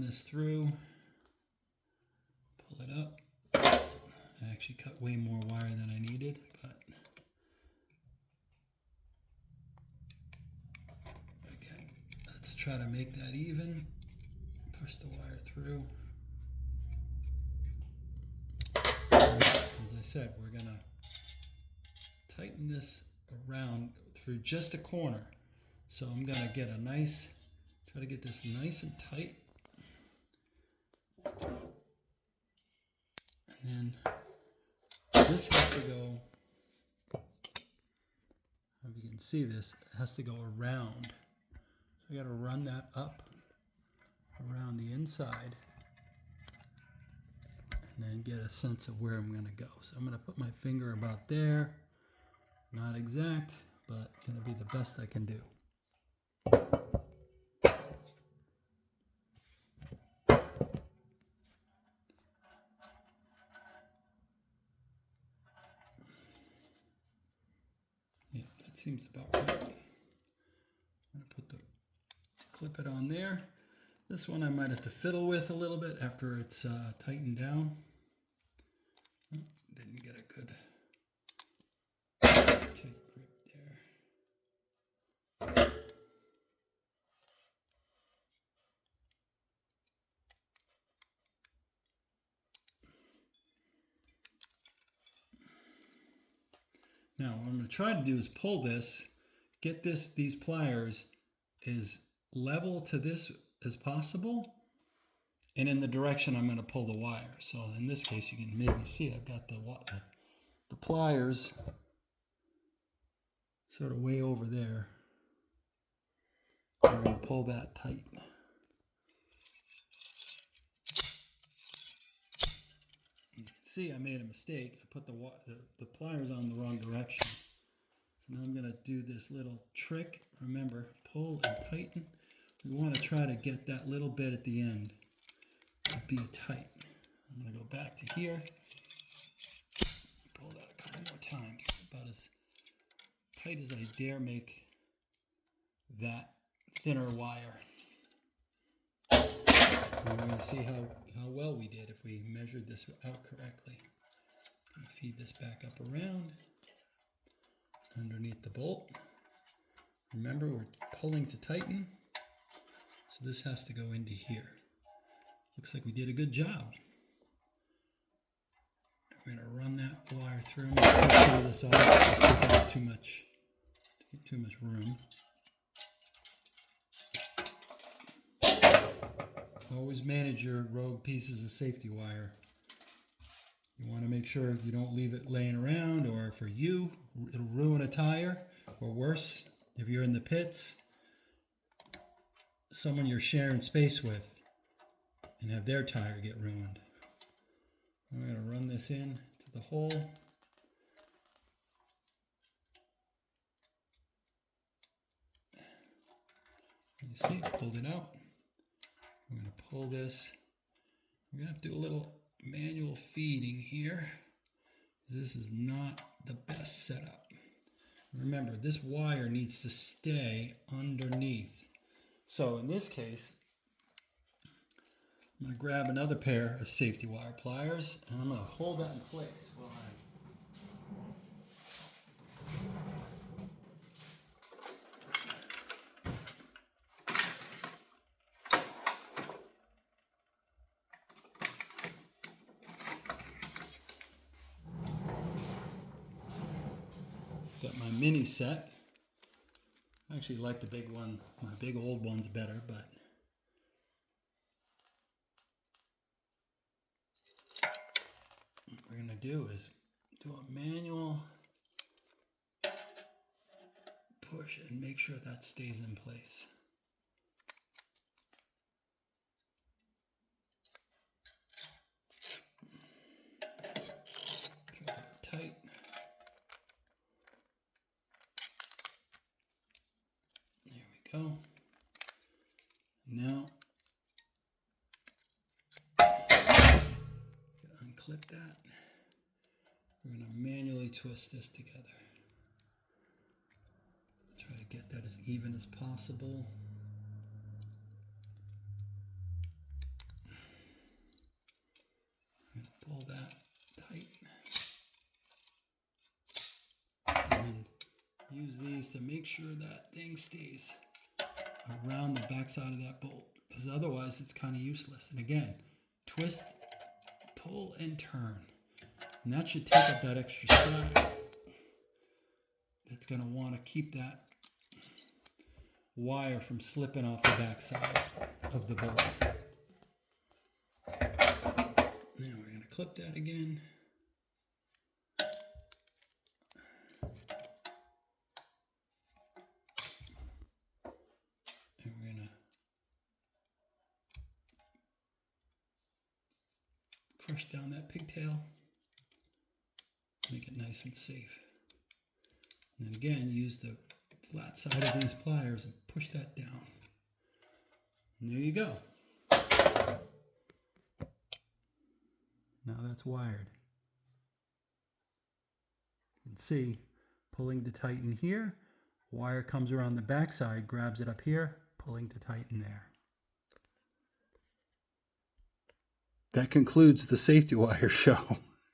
this through, pull it up. I actually cut way more wire than I needed, but again, let's try to make that even. Push the wire through. As I said, we're going to tighten this around through just a corner. So I'm going to get a nice, try to get this nice and tight. And then this has to go, if you can see this, it has to go around. So I got to run that up around the inside and then get a sense of where I'm going to go. So I'm going to put my finger about there. Not exact, but going to be the best I can do. Yeah, that seems about right. I'm going to put clip it on there. This one I might have to fiddle with a little bit after it's tightened down. Oh, didn't get a good tight grip there. Now what I'm going to try to do is pull this, get these pliers as level to this as possible, and in the direction I'm going to pull the wire. So in this case, you can maybe see I've got the pliers sort of way over there. I'm going to pull that tight. You can see I made a mistake. I put the pliers on the wrong direction. So now I'm going to do this little trick. Remember, pull and tighten. We want to try to get that little bit at the end to be tight. I'm going to go back to here. Pull that a couple more times. About as tight as I dare make that thinner wire. And we're going to see how well we did if we measured this out correctly. I'm going to feed this back up around underneath the bolt. Remember, we're pulling to tighten, so this has to go into here. Looks like we did a good job. We're going to run that wire through. I'm going to cut some of this off. It's taking up too much room. Always manage your rogue pieces of safety wire. You want to make sure you don't leave it laying around, or for you, it'll ruin a tire, or worse, if you're in the pits, someone you're sharing space with and have their tire get ruined. I'm going to run this in to the hole. You see, pulled it out. I'm going to pull this. We're going to have to do a little manual feeding here. This is not the best setup. Remember, this wire needs to stay underneath. So in this case, I'm going to grab another pair of safety wire pliers and I'm going to hold that in place while I got my mini set. I actually like the big one, my big old one's better, but what we're going to do is do a manual push and make sure that stays in place. Try to get tight. There we go. Now, unclip that. We're going to manually twist this together. Try to get that as even as possible. to make sure that thing stays around the backside of that bolt, because otherwise it's kind of useless. And again, twist, pull, and turn. And that should take up that extra side. It's going to want to keep that wire from slipping off the backside of the bolt. Now we're going to clip that again. And we're going to crush down that pigtail. Make it nice and safe. And then again, use the flat side of these pliers and push that down. And there you go. Now that's wired. You can see, pulling to tighten here, wire comes around the backside, grabs it up here, pulling to tighten there. That concludes the safety wire show.